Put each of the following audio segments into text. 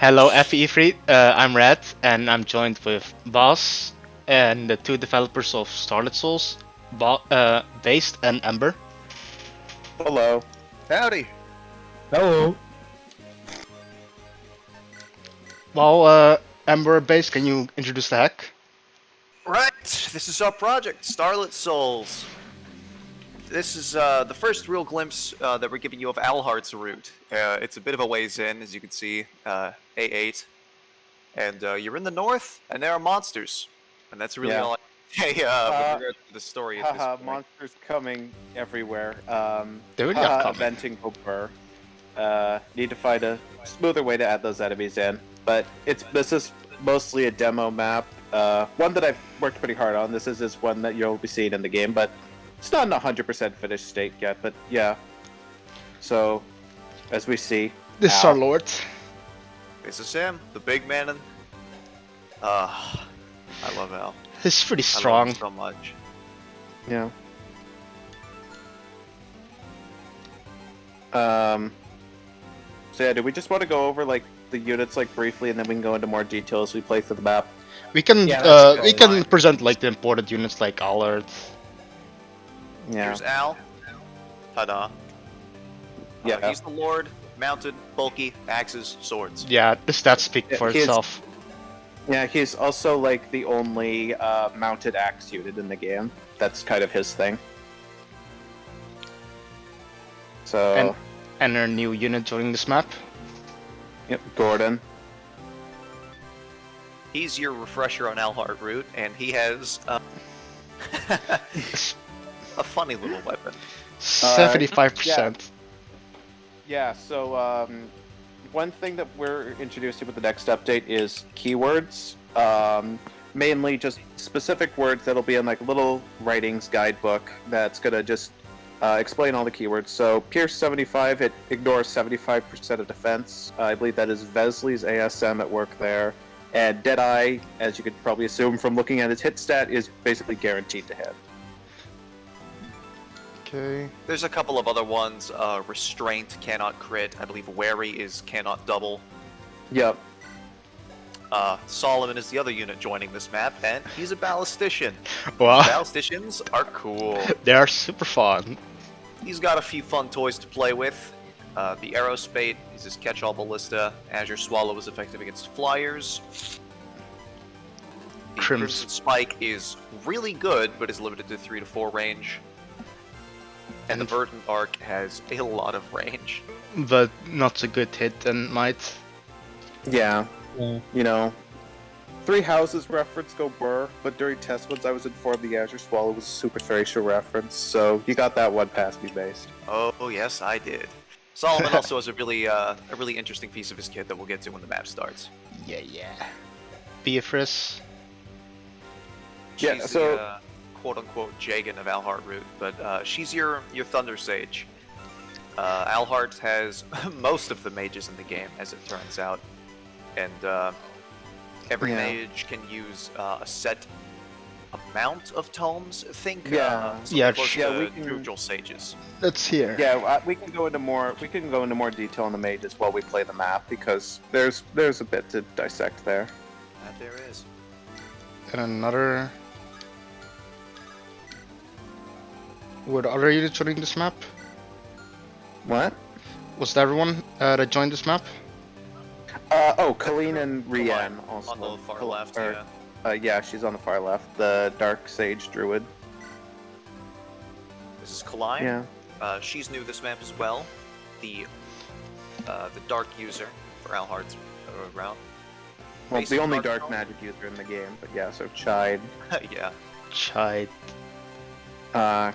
Hello, FE3. I'm Red, and I'm joined with Boss and the two developers of Starlit Souls, Based and Ember. Hello. Howdy. Hello. Well, Ember Based, can you introduce the hack? Right, this is our project, Starlit Souls. This is the first real glimpse that we're giving you of Alhard's route. It's a bit of a ways in, as you can see, A8. And you're in the north, and there are monsters. And that's really all I can say with regards to the story at this point. Monsters coming everywhere. They really are coming. Venting over. Need to find a smoother way to add those enemies in. But this is mostly a demo map. One that I've worked pretty hard on. This is one that you'll be seeing in the game, but it's not in a 100% finished state yet. But yeah. So, as we see, This is our lord. This is him, the big man. And I love Al. He's pretty I love strong. him so much. yeah. So yeah, do we just want to go over like the units like briefly, and then we can go into more detail as we play through the map? We can Yeah, that's a we good can line. present like the important units like Allard. Yeah. Here's Al. Ta-da. Yeah. He's the Lord, mounted, bulky, axes, swords. Yeah, the stats speak for He is- itself. Yeah, he's also like the only mounted axe unit in the game. That's kind of his thing. So, And our new unit joining this map. yep, Gordon. He's your refresher on Alhard route, and he has a funny little weapon. 75%. Yeah, so one thing that we're introducing with the next update is keywords. Mainly just specific words that'll be in like a little writings guidebook that's gonna just explain all the keywords. So Pierce 75, it ignores 75% of defense. I believe that is Vesley's ASM at work there. And Deadeye, as you could probably assume from looking at his hit stat, is basically guaranteed to hit. Okay. There's a couple of other ones. Restraint cannot crit. I believe Wary is cannot double. Yep. Solomon is the other unit joining this map, and he's a ballistician. Wow, Ballisticians are cool. they are super fun. He's got a few fun toys to play with. The Aerospate is his catch-all ballista. Azure Swallow is effective against flyers. The Crimson Spike is really good, but is limited to 3 to 4 range. And the Verdant Arc has a lot of range. But not so good hit and might. Yeah. Yeah. You know, Three Houses reference go burr, but during test ones I was informed the Azure Swallow was a super facial reference, so you got that one past me based. Oh yes, I did. Solomon also has a really interesting piece of his kit that we'll get to when the map starts. Yeah. Beatrice. Yeah, She's so- the quote-unquote Jagan of Alhard route, but she's your Thunder Sage. Alhard has most of the mages in the game, as it turns out, and every Yeah. mage can use a set amount of tomes. Think Yeah. something Yeah, close yeah, to we can- neutral sages. Let's hear. Yeah, we can go into more detail on the mages while we play the map because there's a bit to dissect there. That there is. And another. Were the other units joining this map? What? Was there everyone that joined this map? Colleen and Rian Colleen, also. on the far Col- left, or- yeah. Yeah, she's on the far left. The Dark Sage Druid. This is Kalai. Yeah. She's new to this map as well. The Dark user for Alhard's route. Well, Basic the only Dark Dark Tome? Magic user in the game, but yeah, so Chide. Yeah. Chide.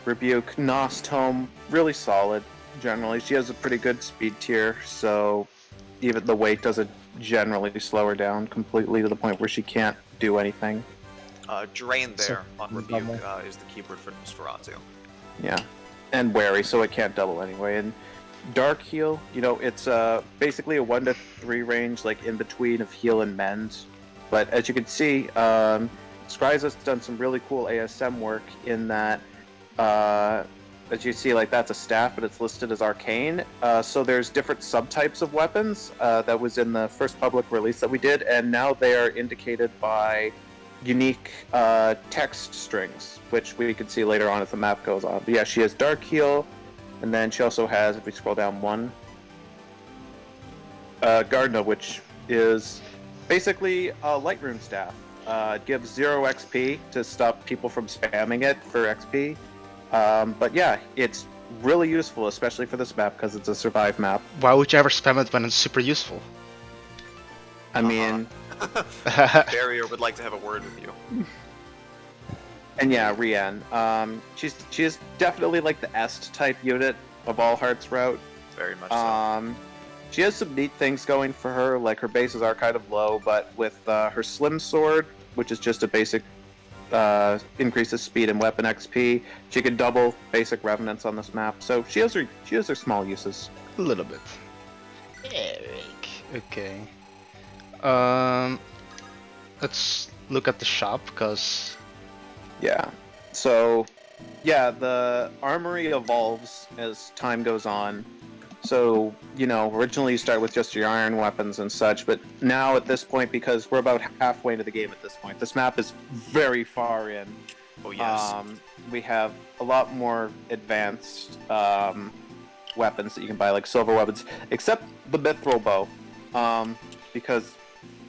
Rebuke, Nostome, really solid. Generally, she has a pretty good speed tier, so even the weight doesn't generally slow her down completely to the point where she can't do anything. Drain there on Rebuke double. is the keyword for Nosferatu. Yeah, and wary, so it can't double anyway. And Dark Heal, you know, it's basically a 1 to 3 range, like in between of heal and mend. But as you can see, Skryza's done some really cool ASM work in that as you see, like that's a staff, but it's listed as arcane. So there's different subtypes of weapons that was in the first public release that we did, and now they are indicated by unique text strings, which we can see later on as the map goes on. But yeah, she has Dark Heal, and then she also has, if we scroll down one, Gardna, which is basically a light rune staff. It gives 0 XP to stop people from spamming it for XP. But yeah, it's really useful, especially for this map because it's a survive map. Why would you ever spam it when it's super useful? I mean, Barrier would like to have a word with you. and yeah, Rian. She is definitely like the Est type unit of All Hearts route. Very much so. She has some neat things going for her, like her bases are kind of low, but with her Slim Sword, which is just a basic increases speed and weapon XP, she can double basic revenants on this map. So she has her small uses. A little bit. Eric. Okay. Let's look at the shop, because... Yeah. So, yeah, the armory evolves as time goes on. So, originally you start with just your iron weapons and such, but now at this point, because we're about halfway into the game at this point, this map is very far in. Oh, yes. We have a lot more advanced weapons that you can buy, like silver weapons, except the mithril bow, because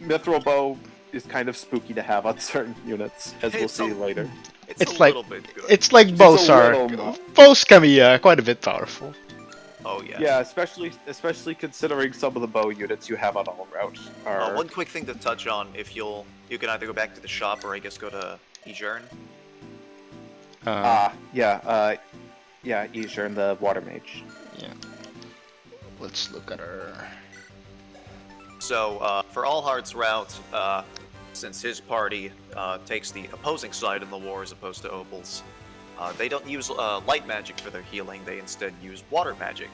mithril bow is kind of spooky to have on certain units, as we'll see later. It's a like little bit good. it's like bows are. Bows can be quite a bit powerful. Oh, yeah. Yeah, especially considering some of the bow units you have on all route are... One quick thing to touch on, if you can either go back to the shop or I guess go to Ejern. Ejern, the water mage. Yeah. Let's look at her. So, for All Hearts route, since his party takes the opposing side in the war as opposed to Opal's, they don't use light magic for their healing, they instead use water magic.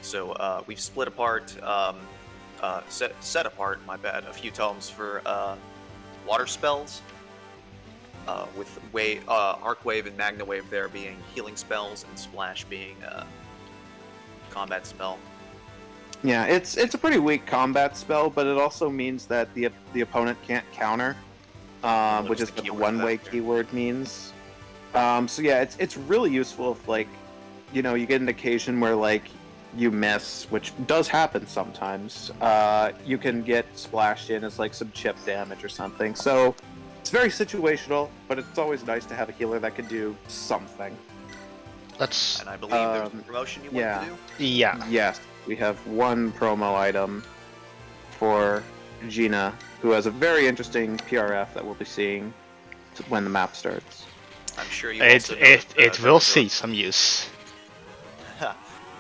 So we've split apart, set apart, my bad, a few tomes for water spells, with Arc Wave and Magna Wave there being healing spells and Splash being combat spell. Yeah, it's a pretty weak combat spell, but it also means that the opponent can't counter, which is what the one-way keyword means. So yeah, it's really useful if, like, you get an occasion where, like, you miss, which does happen sometimes. You can get splashed in as, like, some chip damage or something. So it's very situational, but it's always nice to have a healer that can do something. And I believe there's a promotion you want to do? Yeah. Yes, we have one promo item for Gina, who has a very interesting PRF that we'll be seeing when the map starts. I'm sure you it will see some use.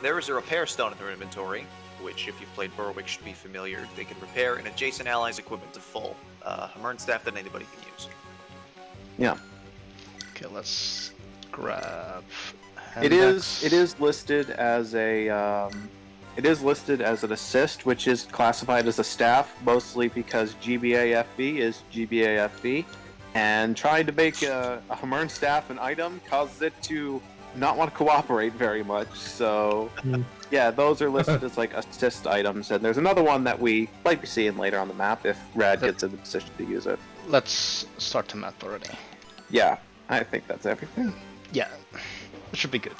There is a repair stone in their inventory, which if you've played Berwick should be familiar. They can repair an adjacent ally's equipment to full. A Mern staff that anybody can use. Yeah. Okay, let's grab. It is listed as a it is listed as an assist, which is classified as a staff, mostly because GBAFB is GBAFB. And trying to make a Hamern staff an item causes it to not want to cooperate very much. So, yeah, those are listed as, like, assist items. And there's another one that we might be seeing later on the map if Rad gets in the position to use it. Let's start the map already. Yeah, I think that's everything. Yeah, it should be good.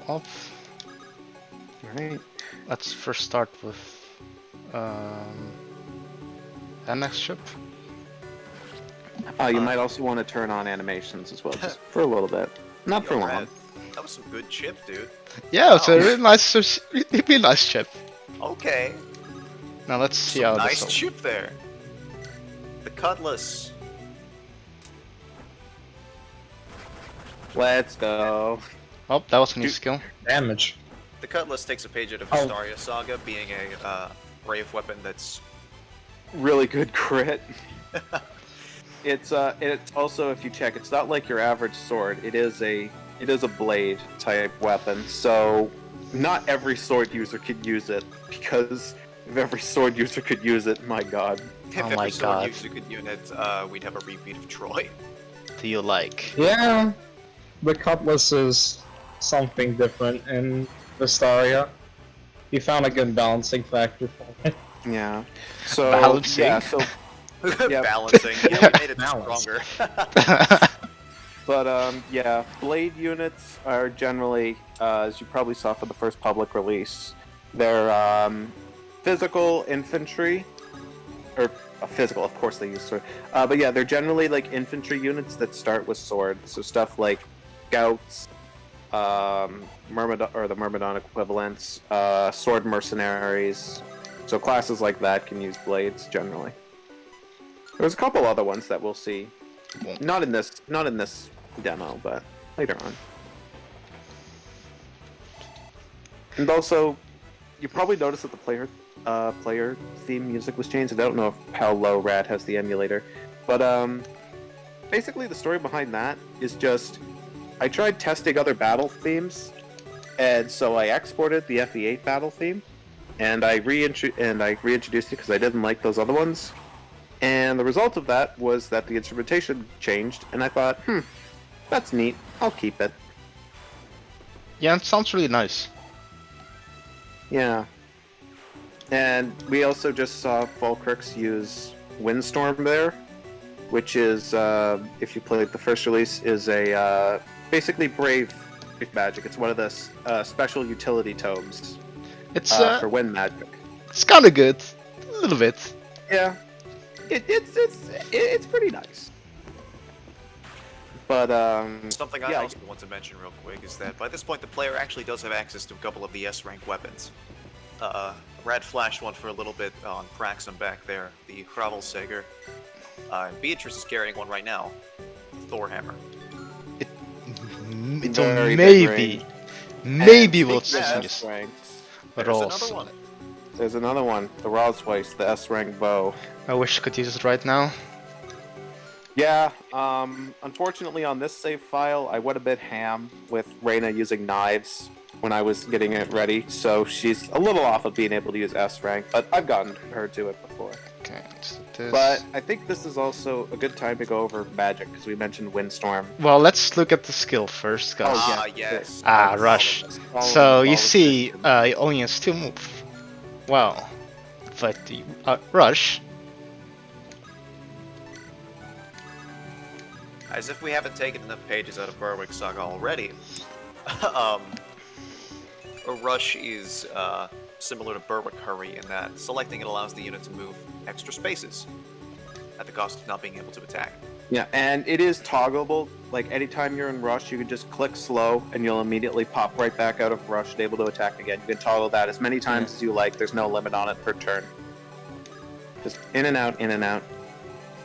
Well, Alright. let's first start with annex ship. You might also want to turn on animations as well, just for a little bit. Not for long. Rad. That was some good chip, dude. Yeah, it's a really nice ship. Okay. Now let's see Some how nice this. chip there. The Cutlass. Let's go. Oh, that was a new skill. Damage. The Cutlass takes a page out of Hysteria Saga, being a brave weapon that's Really good crit. It's also, if you check, it's not like your average sword. It is a blade type weapon. So not every sword user could use it, because if every sword user could use it, my god. if Oh every my sword God. user could unit, we'd have a repeat of Troy. Do you like? Yeah. the cutlass is something different in Vestaria. You found a good balancing factor for it. Yeah. So Balancing. yeah. So yeah. Balancing. Yeah, we made it Balance. stronger. But yeah, blade units are generally, as you probably saw for the first public release, they're physical infantry, or physical, of course they use sword. But yeah, they're generally like infantry units that start with swords. So stuff like scouts, Myrmidon or the Myrmidon equivalents, sword mercenaries. So classes like that can use blades generally. There's a couple other ones that we'll see. Not in this demo, but later on. And also, you probably noticed that the player theme music was changed. I don't know how low Rad has the emulator, but basically the story behind that is just I tried testing other battle themes, and so I exported the FE8 battle theme, and I reintroduced it because I didn't like those other ones. And the result of that was that the instrumentation changed, and I thought, that's neat. I'll keep it. Yeah, it sounds really nice. Yeah. And we also just saw Falkirk's use Windstorm there, which is, if you played the first release, is a basically brave magic. It's one of the special utility tomes It's for wind magic. it's kind of good, a little bit. Yeah, it's pretty nice. But Something I yeah, also want to mention real quick is that by this point the player actually does have access to a couple of the S-rank weapons. Rad flashed one for a little bit on Praxum back there, the Hravelsager. And Beatrice is carrying one right now, the Thorhammer. So Very big maybe, ring. maybe And we'll speaking of see. S-ranks, But There's also, another one. there's another one, the Rosweiss, the S-rank bow. I wish I could use it right now. Yeah, unfortunately on this save file, I went a bit ham with Reyna using knives when I was getting it ready, so she's a little off of being able to use S rank, but I've gotten her to it before. Okay, so this. But I think this is also a good time to go over magic, because we mentioned Windstorm. Well, let's look at the skill first, guys. Ah, yes. Rush. All So of you this see, description. he only has 2 move. Well, but the rush. As if we haven't taken enough pages out of Berwick Saga already. A rush is similar to Berwick Hurry in that selecting it allows the unit to move extra spaces at the cost of not being able to attack. Yeah, and it is toggleable. Like anytime you're in rush, you can just click slow, and you'll immediately pop right back out of rush and able to attack again. You can toggle that as many times as you like. There's no limit on it per turn. Just in and out, in and out.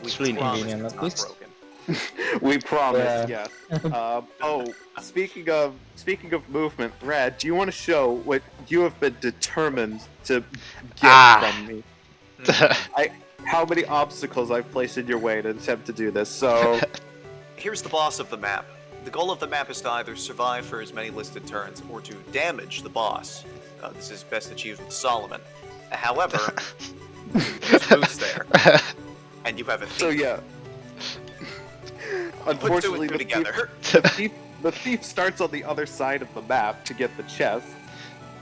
We It's really promise convenient, it's at not least. broken. We promise, Yeah. yes. Speaking of movement, Rad, do you want to show what you have been determined to get from me? How many obstacles I've placed in your way to attempt to do this? So, Here's the boss of the map. The goal of the map is to either survive for as many listed turns or to damage the boss. This is best achieved with Solomon. However, there's boots there, and you have a thief. so yeah. Put two Unfortunately, and two together. The thief starts on the other side of the map to get the chest.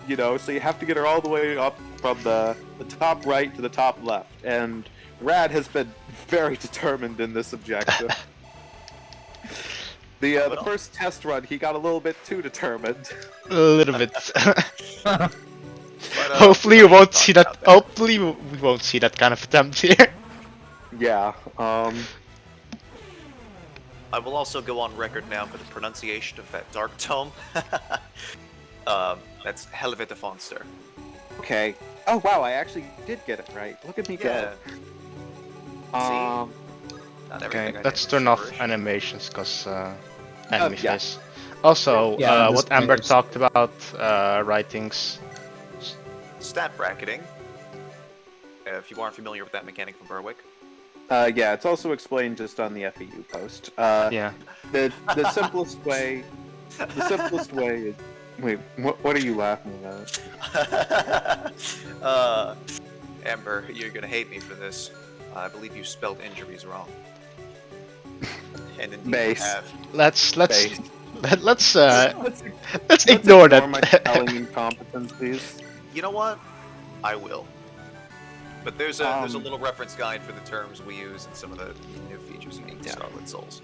You know, so you have to get her all the way up from the top right to the top left. And Rad has been very determined in this objective. The first test run, he got a little bit too determined. A little bit. But, Hopefully we you don't won't talk see that. about Hopefully we won't see that kind of attempt here. Yeah. I will also go on record now for the pronunciation of that dark tome. That's Helvete Fonster. Okay. Oh wow, I actually did get it right. Look at me Yeah. go. Not Okay, everything I let's did turn is off gibberish. animations because enemy yeah. face. Also, Yeah, what this Amber thing is- talked about, writings. Stat bracketing. If you aren't familiar with that mechanic from Berwick. Yeah, it's also explained just on the FEU post. Yeah. The simplest way. The simplest way is. Wait, what are you laughing at? Amber, you're gonna hate me for this. I believe you spelled injuries wrong. And indeed you Base. have. Let's Base. Let's Let's, let's let's ignore ignore my that. spelling incompetencies. You know what? I will. But there's a Um, little reference guide for the terms we use and some of the new features unique to Yeah. Starlit Souls.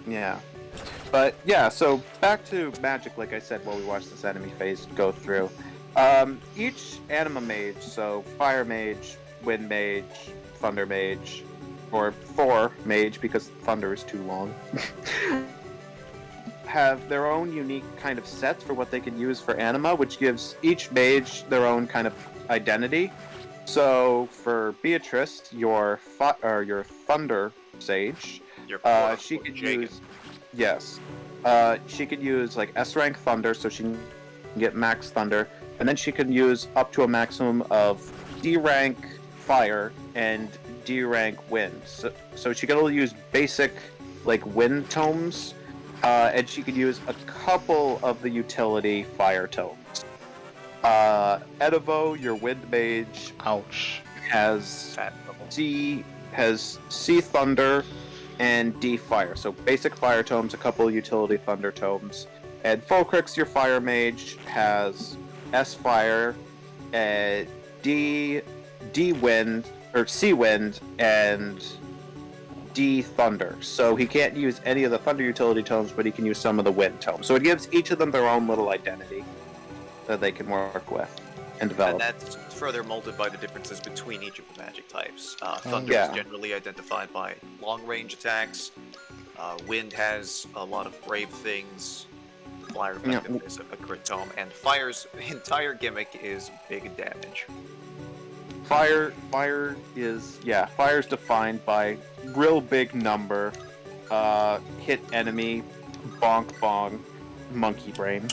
Yeah. But yeah, so back to magic, like I said, while we watched this enemy phase go through. Each anima mage, so fire mage, wind mage, thunder mage, or Thor mage because thunder is too long, have their own unique kind of sets for what they can use for anima, which gives each mage their own kind of identity. So for Beatrice, your your thunder sage, Your she quote-unquote could Jagan. use yes, she could use like S rank thunder, so she can get max thunder, and then she can use up to a maximum of D rank fire and D rank wind. So she can only use basic like wind tomes, and she could use a couple of the utility fire tomes. Edivo, your wind mage, Ouch. has Fat bubble. C thunder and D fire. So basic fire tomes, a couple utility thunder tomes. And Fulcrix, your fire mage, has S fire, D wind or C wind, and D thunder. So he can't use any of the thunder utility tomes, but he can use some of the wind tomes. So it gives each of them their own little identity that they can work with and develop. And that's further molded by the differences between each of the magic types. Thunder Yeah. is generally identified by long-range attacks. Wind has a lot of brave things. Fire effectiveness, a crit tome, and Fire's entire gimmick is big damage. Fire's defined by real big number, hit enemy, bonk bonk, monkey brain.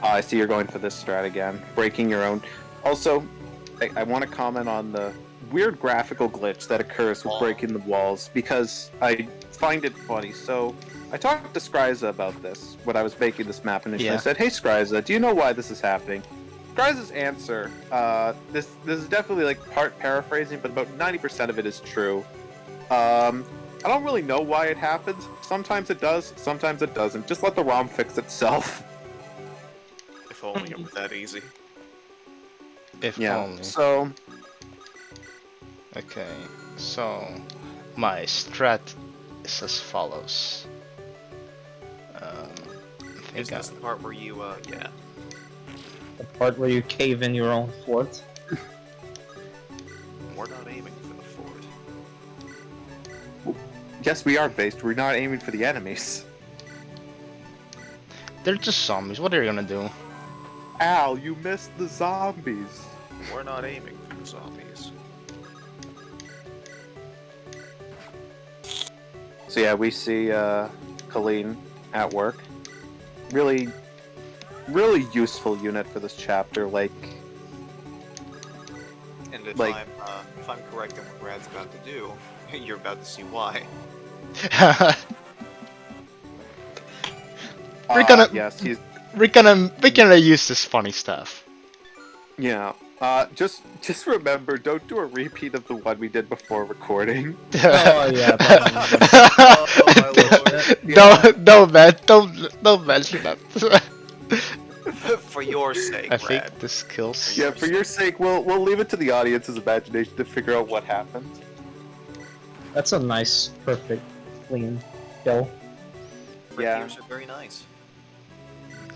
I see you're going for this strat again, breaking your own. Also, I want to comment on the weird graphical glitch that occurs with breaking the walls because I find it funny. So I talked to Skryza about this when I was making this map initially. Yeah. I said, "Hey Skryza, do you know why this is happening?" Skryza's answer, this is definitely like part paraphrasing, but about 90% of it is true. I don't really know why it happens. Sometimes it does, sometimes it doesn't. Just let the ROM fix itself. If only it were that easy. If Yeah. only. So Okay, so my strat is as follows. I think Is this the part where you, yeah. The part where you cave in your own fort. We're not aiming for the fort. yes, we are based. We're not aiming for the enemies. they're just zombies. What are you gonna do? Al, you missed the zombies. We're not aiming for the zombies. So yeah, we see Colleen at work. Really useful unit for this chapter. Like, And if Like- I'm correct in what Brad's about to do, you're about to see why. We're gonna- yes, he's we're gonna use this funny stuff. yeah. Just remember, don't do a repeat of the one we did before recording. Oh yeah, Oh my lord. Don't mention that. For your sake, I Brad. think this kills. Yeah, for your sake, we'll leave it to the audience's imagination to figure out what happened. that's a nice, perfect, clean kill. Yeah. Rapiers are very nice.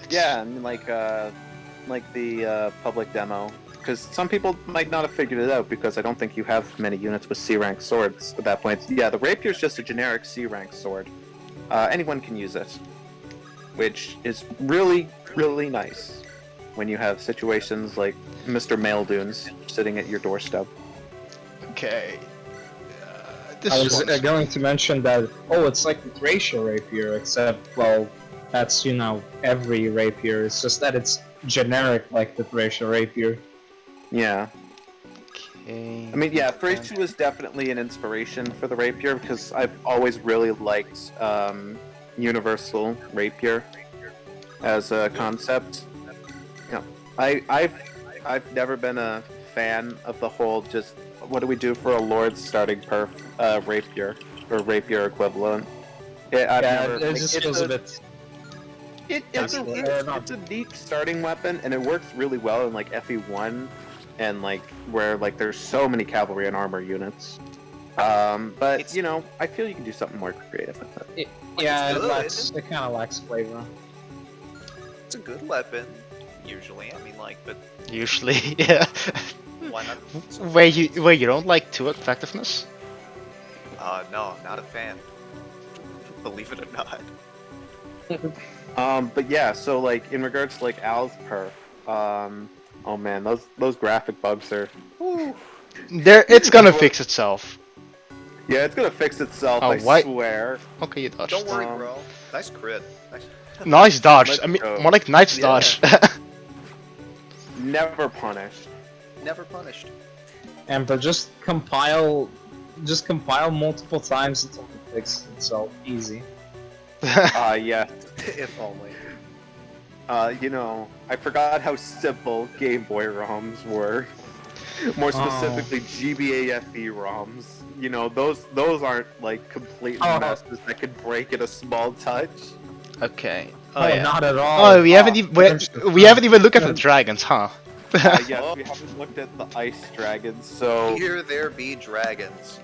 Yeah, and like the public demo, because some people might not have figured it out because I don't think you have many units with C rank swords at that point. Yeah, the rapier is just a generic C rank sword. Anyone can use it, which is really nice when you have situations like Mr. Maildunes sitting at your doorstep. Okay. I This was one's- going to mention that, oh, it's like the Thracia rapier, except, well, that's, you know, every rapier. It's just that it's generic like the Thracia rapier. Yeah. Okay. I mean, yeah, Thracia was definitely an inspiration for the rapier because I've always really liked universal rapier as a concept. You know, I've never been a fan of the whole just what do we do for a lord's starting perf rapier or rapier equivalent. I've Yeah, never, it like, just feels a bit. it's a neat starting weapon, and it works really well in like FE1 and like where like there's so many cavalry and armor units. But It's- you know, I feel you can do something more creative with it. Yeah, good. it kind of lacks flavor. It's a good weapon, usually. I mean, like, but Usually, yeah. why not? Where you don't like 2 effectiveness? No, not a fan. Believe it or not. But yeah, so like in regards to like Al's perf, oh man, those graphic bugs are. It's gonna fix itself. Yeah, it's gonna fix itself. Oh, I why- swear. Okay, you dodged. Don't worry, Um, bro. Nice crit. Nice. Nice dodge. Let's I mean, go. more like knight's Yeah. dodge. Never punished. Never punished. Emperor, just compile multiple times until it fixes itself. Easy. Yeah. If only. You know, I forgot how simple Game Boy ROMs were. More Oh. specifically, GBA FE ROMs. You know, those aren't like complete Oh. messes that could break at a small touch. Okay. Oh, yeah. not at all. Oh, we haven't even we haven't even looked at the dragons, huh? Yes, we haven't looked at the ice dragons, so Here there be dragons.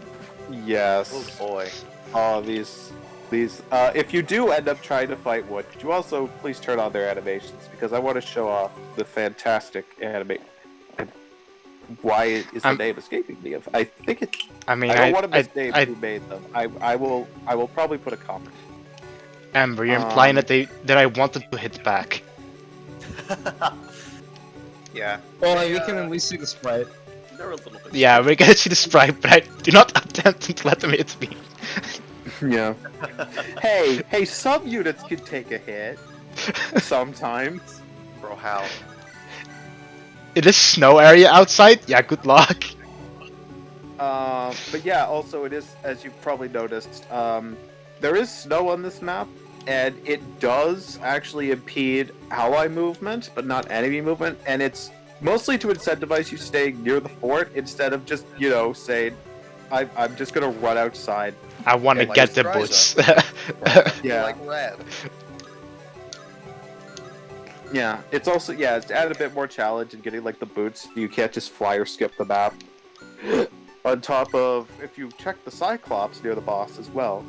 yes. Oh boy. Oh, these. If you do end up trying to fight wood, could you also please turn on their animations because I want to show off the fantastic anime. Why is the name escaping me? I think it. I mean, I don't want to misname I- who made them. I will probably put a comment. Amber, you're implying Um, that I wanted to hit back. Yeah. Well, They, we can at least see the sprite. They're a little bit. Yeah, we're gonna see the sprite, but I do not attempt to let them hit me. Yeah. hey, some units can take a hit sometimes. Bro, how? It is snow area outside. Yeah, good luck. But yeah, also it is, as you've probably noticed, there is snow on this map, and it does actually impede ally movement, but not enemy movement, and it's mostly to incentivize you staying near the fort instead of just, you know, saying, I'm just gonna run outside. I want to Yeah, get the like boots. Yeah. Like red. Yeah, it's also, yeah, it's added a bit more challenge in getting, like, the boots. You can't just fly or skip the map. On top of, if you check the Cyclops near the boss as well,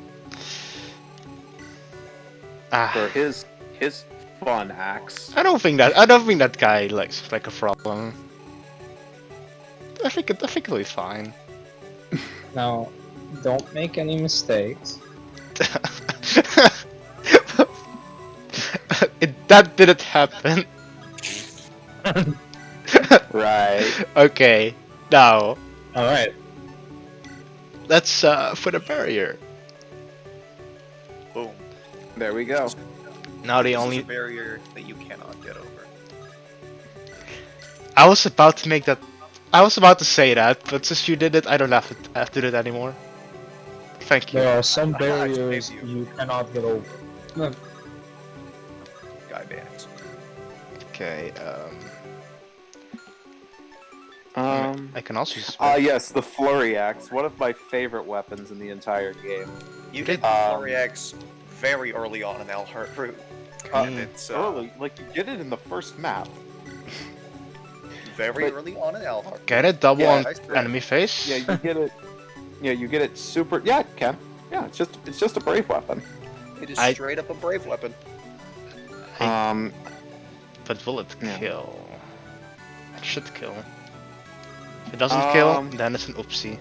for his fun axe. I don't think that guy likes like a problem. I think it'll be fine. Now, don't make any mistakes. That didn't happen. Right. Okay, now Alright. let's put a barrier. Boom. There we go. Now the This is only a barrier that you cannot get over. I was about to make that. I was about to say that, but since you did it, I don't have to do it anymore. Thank you. There are some I barriers save you cannot get over. Guy bans. Okay. I can also use. Yes, the Flurry Axe, one of my favorite weapons in the entire game. You get Um, Flurry Axe very early on in Alhart route. And it's Early, like you get it in the first map. very but- early on in Alhart. Get it double Yeah, on nice try. enemy face. Yeah, you get it. Yeah, you get it super. Yeah, it can. Yeah, it's just a brave weapon. It is I- straight up a brave weapon. But will it Yeah. kill? It should kill. If it doesn't kill, then it's an oopsie.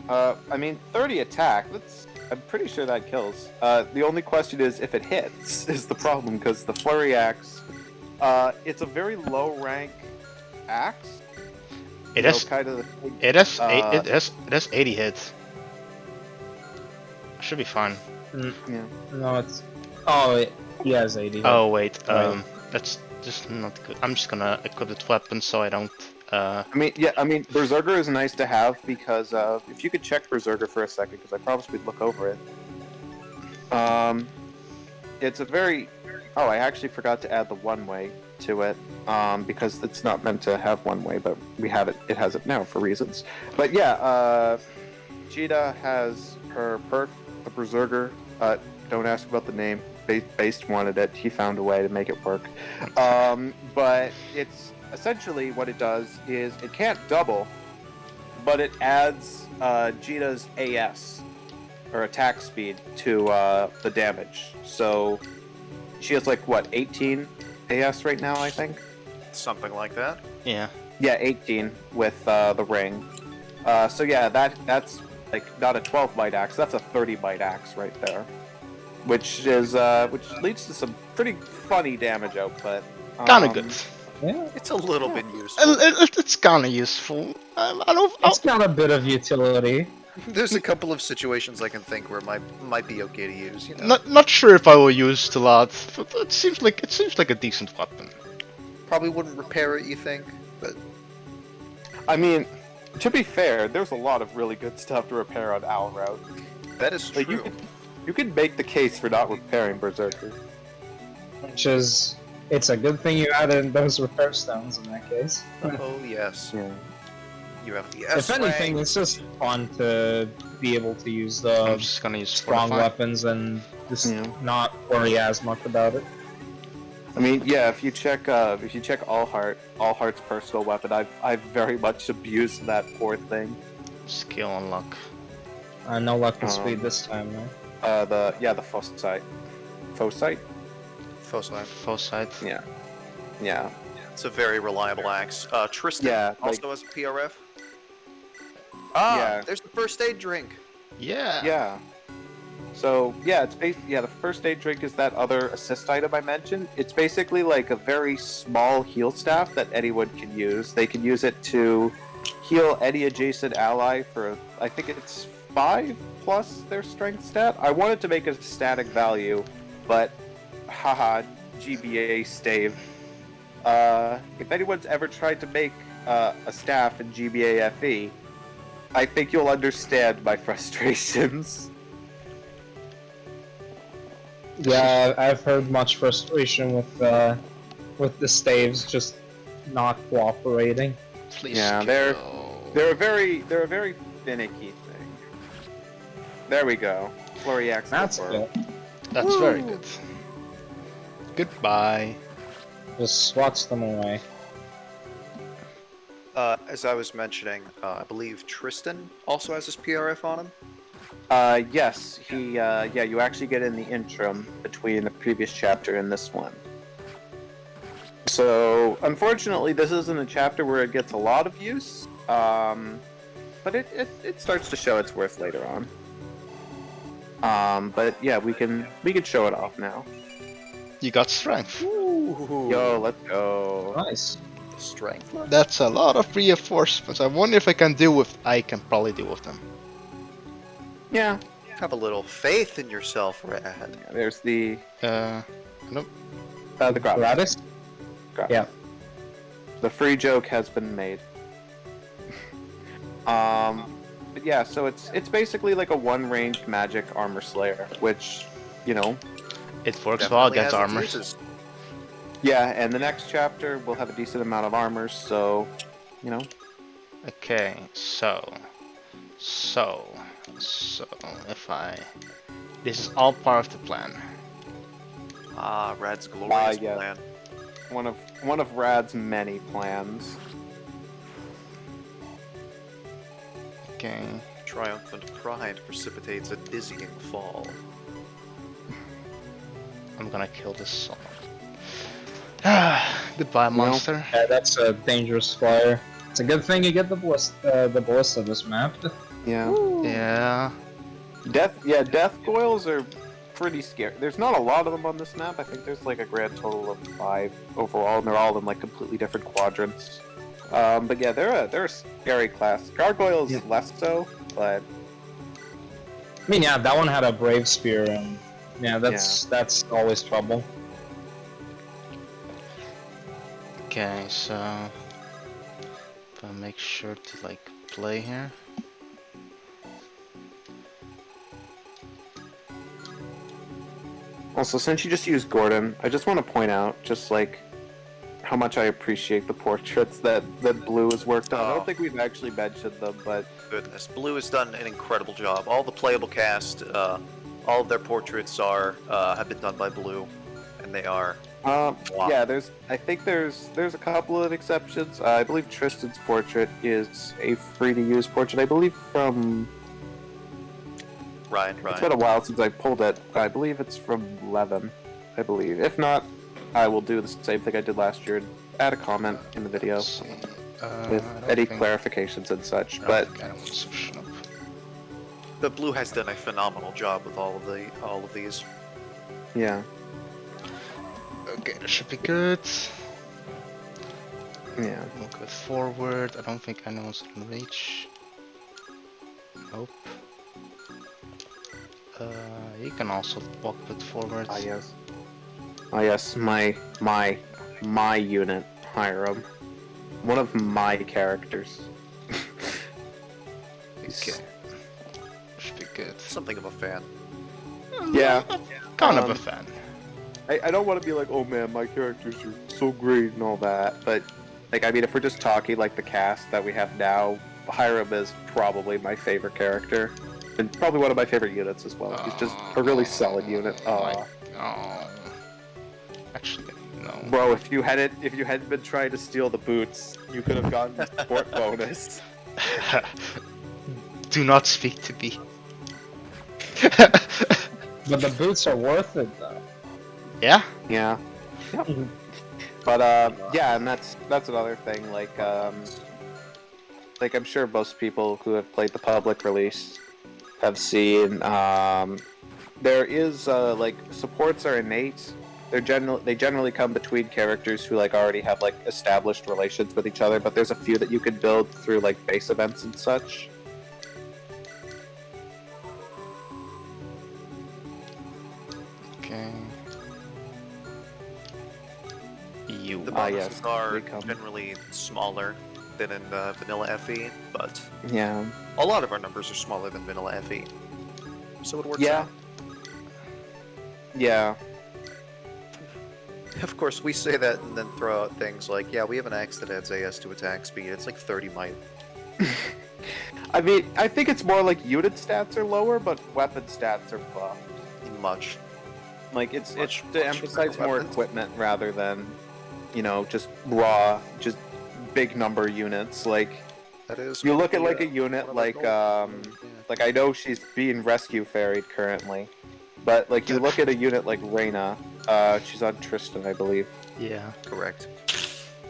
I mean, 30 attack. I'm pretty sure that kills. The only question is if it hits is the problem because the Flurry Axe, it's a very low rank axe. It You know, has kind of. it has uh, it has 80 hits. Should be fine. Yeah. No, it's. Oh, he has 80. Oh wait, Right. that's just not good. I'm just gonna equip the weapon so I don't. I mean, Berserker is nice to have because if you could check Berserker for a second, because I promised we'd look over it. it's a very. Oh, I actually forgot to add the one way to it, because it's not meant to have one way, but we have it. It has it now for reasons. But yeah, Cheetah has her perk, the Berserker. Don't ask about the name. Based wanted it. He found a way to make it work. But it's essentially what it does is it can't double, but it adds Cheetah's AS or attack speed to the damage. So she has like what 18 AS right now, I think. Something like that. Yeah. Yeah, 18 with the ring. So yeah, that's like not a 12 byte axe. That's a 30 byte axe right there, which leads to some pretty funny damage output. Kind of good. Yeah, It's a little bit useful. It's kind of useful. I don't. it's got a bit of utility. There's a couple of situations I can think where it might be okay to use. You know, Not sure if I will use it a lot, but it seems like a decent weapon. probably wouldn't repair it. You think, but I mean, to be fair, there's a lot of really good stuff to repair on Owl Route. that is Like true. you could make the case for not repairing Berserker. Which is, it's a good thing you added those repair stones in that case. Oh yes, Yeah. you have the If anything, it's just fun to be able to use I'm the just gonna use strong Fortify. weapons and just Yeah. not worry as much about it. I mean, yeah. If you check Allheart's personal weapon, I've very much abused that poor thing. Skill unlock. No luck with Um, speed this time, though. The Focite. Focite? Fosite. Foresight. Yeah. Yeah. It's a very reliable axe. Tristan Yeah, also has a PRF. Ah, Yeah. there's the first aid drink. Yeah. Yeah. So yeah, the first aid drink is that other assist item I mentioned. It's basically like a very small heal staff that anyone can use. They can use it to heal any adjacent ally for I think it's 5 plus their strength stat. I wanted to make a static value, but haha, GBA stave. If anyone's ever tried to make a staff in GBA FE, I think you'll understand my frustrations. Yeah, I've heard much frustration with the staves just not cooperating. Please. Yeah, go. They're a very finicky thing. There we go. Flurry axe. That's before. good. That's very good. Goodbye. Just swats them away. As I was mentioning, I believe Tristan also has his PRF on him. Yes, you actually get in the interim between the previous chapter and this one. So, unfortunately, this isn't a chapter where it gets a lot of use, but it starts to show its worth later on. But yeah, we can show it off now. You got strength. Ooh, Yo, let's go. Nice. strength level. That's a lot of reinforcements. I wonder if I can deal with. I can probably deal with them. Yeah. Have a little faith in yourself, Rad. There's the Nope. gratis. Gratis? Yeah. The free joke has been made. But yeah, so it's basically like a one-range magic armor slayer, which, you know, It works well Definitely against has its armor. uses. yeah. And the next chapter will have a decent amount of armors, so, you know. Okay, so if I, this is all part of the plan. Ah, Rad's glorious yeah. plan. One of Rad's many plans. Okay. Triumphant pride precipitates a dizzying fall. I'm gonna kill this son. Goodbye, Well, monster. Yeah, that's a dangerous flyer. It's a good thing you get the ballista this map. Yeah. Yeah. Death goils are pretty scary. There's not a lot of them on this map. I think there's like a grand total of 5 overall, and they're all in like completely different quadrants. But yeah, they're a scary class. Gargoyles less so, but I mean, yeah, that one had a brave spear, and yeah, that's always trouble. Okay, so if I make sure to like play here. Also, since you just used Gordon, I just want to point out, just like, how much I appreciate the portraits that Blue has worked on. I Oh. don't think we've actually mentioned them, but Goodness, Blue has done an incredible job. All the playable cast, all of their portraits are have been done by Blue, and they are. Wow. yeah, I think there's a couple of exceptions. I believe Tristan's portrait is a free to use portrait. I believe from. Right. It's been a while since I pulled it. I believe it's from Levin. I believe. If not, I will do the same thing I did last year and add a comment in the video Let's see. with I don't any think- clarifications and such. I don't But think anyone's switching up. The Blue has done a phenomenal job with all of these. yeah, Okay, that should be good. yeah. Look with forward. I don't think anyone's in reach. Nope. You can also walk with forward. Ah yes. Ah yes. My unit, Hiram. One of my characters. Okay. Should be good. Something of a fan. Yeah. Kind of a Um, fan. I don't want to be like, oh man, my characters are so great and all that, but like, I mean, if we're just talking like the cast that we have now, Hiram is probably my favorite character, and probably one of my favorite units as well. He's just a really solid unit. Oh. Actually, no. Bro, if you hadn't been trying to steal the boots, you could have gotten the sport bonus. Do not speak to me. But the boots are worth it though. Yeah? Yeah. Yep. But yeah, and that's another thing. Like I'm sure most people who have played the public release have seen. There is like supports are innate. They generally come between characters who like already have like established relations with each other. But there's a few that you can build through like base events and such. Okay. You. The Ah, bonuses yes, are they come. generally smaller than in vanilla FE, but Yeah. a lot of our numbers are smaller than vanilla FE, so it works Yeah. out. Yeah. Of course, we say that and then throw out things like, yeah, we have an axe that adds AS to attack speed. It's like 30 might. I mean, I think it's more like unit stats are lower, but weapon stats are buff. Much. Like it's Much to better emphasize more weapons. equipment rather than, just raw, just big number units. Like That is. you look at one like a of the, unit one of like our goals. like I know she's being rescue ferried currently, but like you look at a unit like Reyna, she's on Tristan, I believe. Yeah. Correct.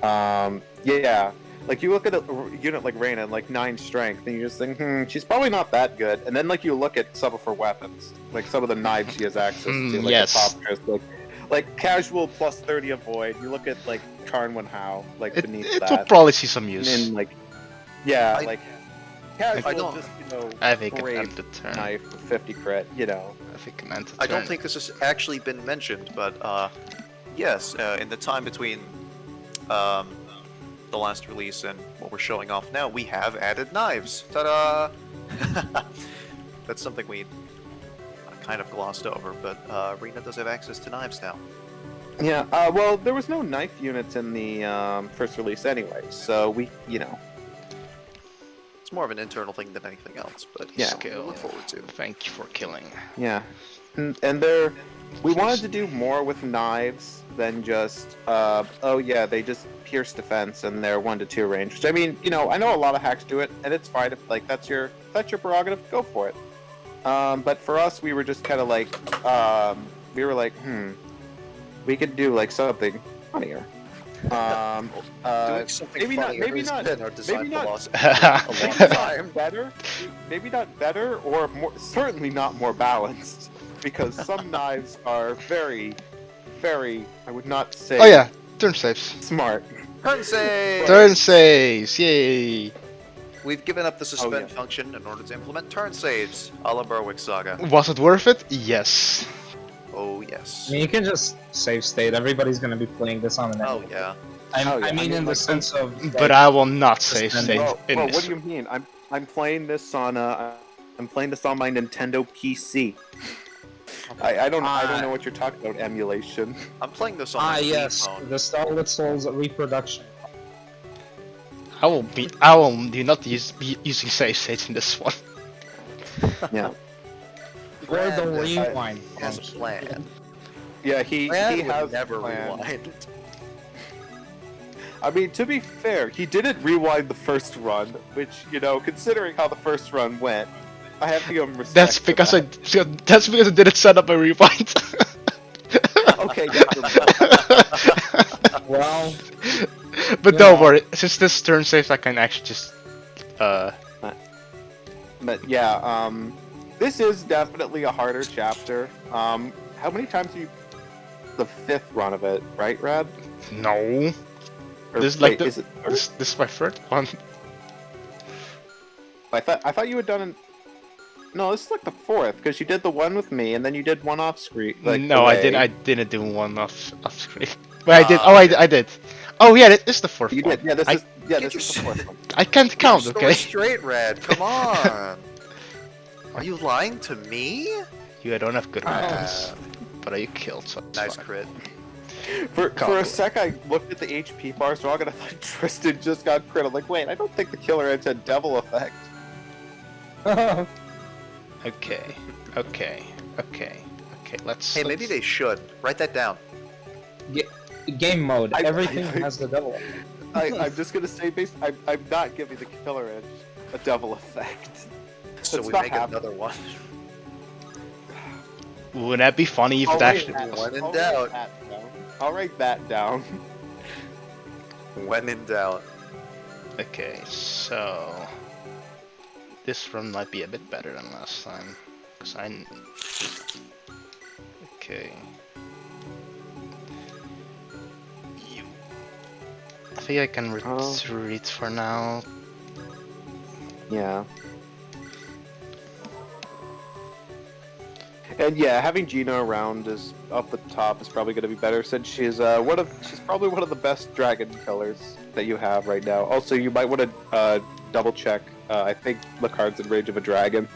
Yeah. Like you look at a unit like Reyna, like 9 strength, and you just think, she's probably not that good. And then like you look at some of her weapons, like some of the knives she has access to, like yes. the top twist, like casual plus 30 avoid. You look at like Karnwin How, like beneath It will that, probably see some and use. then like yeah, I- like casual, I don't- just I think it great end the turn. knife for 50 crit, I think it end the I don't turn. think this has actually been mentioned, but yes, in the time between the last release and what we're showing off now, we have added knives. Ta-da! That's something we kind of glossed over, but Rena does have access to knives now. Yeah, well, there was no knife units in the first release anyway, so we. It's more of an internal thing than anything else, but Yeah. we'll look forward to. Thank you for killing. Yeah, and we wanted to do more with knives than just oh yeah, they just pierce defense and they're 1 to 2 range. Which I mean, I know a lot of hacks do it, and it's fine if like that's your prerogative, go for it. But for us, we were just kind of like we were like, we could do like something funnier. Doing something maybe not- funnier maybe has not- been our design not- philosophy for a long time. maybe not better, or certainly not more balanced, because some knives are very, very, I would not say Oh yeah, turn saves. smart. Turn save! Turn saves, yay! We've given up the suspend yeah. function in order to implement turn saves, a la Berwick Saga. Was it worth it? Yes. Oh yes. I mean, you can just save state. Everybody's gonna be playing this on an Oh emulator. yeah. Oh, yeah. I mean, in the sense of. But I will not save Suspend. state Well, in what this. do you mean? I'm playing this on my Nintendo PC. I don't know what you're talking about. Emulation. I'm playing this on my Steam yes, phone. the Starlit Souls reproduction. I will do not be using save states in this one. Yeah. Or the Brandon rewind has a function. plan. Yeah, he Brandon has would never a plan. rewind. I mean, to be fair, he didn't rewind the first run, which, you know, considering how the first run went, I have to give him respect. That's because that's because I didn't set up a rewind. Okay, yeah. Well, But you don't know. worry, since this turn saves, I can actually just But yeah, this is definitely a harder chapter. How many times have you... The 5th run of it, right, Rad? no. Or, This is like wait, is it... this is my third one. I thought you had done... No, this is like the 4th, because you did the one with me, and then you did one off screen. Like, No, away. I didn't do one off screen. But I did. Oh, I did. Oh yeah, this is the fourth You one. did. Yeah, this I, is Get this is the your 4th one. I can't Get count. your story Okay. straight, Rad. Come on. Are you lying to me? You don't have good Ah. rounds, but you killed. So it's Nice fine. crit. For a sec, I looked at the HP bar, so I'm gonna thought Tristan just got crit. I'm like, wait, I don't think the killer edge had devil effect. Okay. Let's. Hey, maybe they should. Write that down. Game mode. I- Everything I- has the devil. I'm just gonna say, I'm not giving the killer edge a devil effect. So That's we not make happening. another one. Wouldn't that be funny if I'll it write actually that- was? When in I'll write doubt. that down. I'll write that down. When in doubt. Okay, so this run might be a bit better than last time, cause I. Okay. I think I can retreat for now. Yeah. And yeah, having Gina around is up the top is probably going to be better since she's she's probably one of the best dragon killers that you have right now. Also, you might want to double check. I think Lucard's in range of a dragon.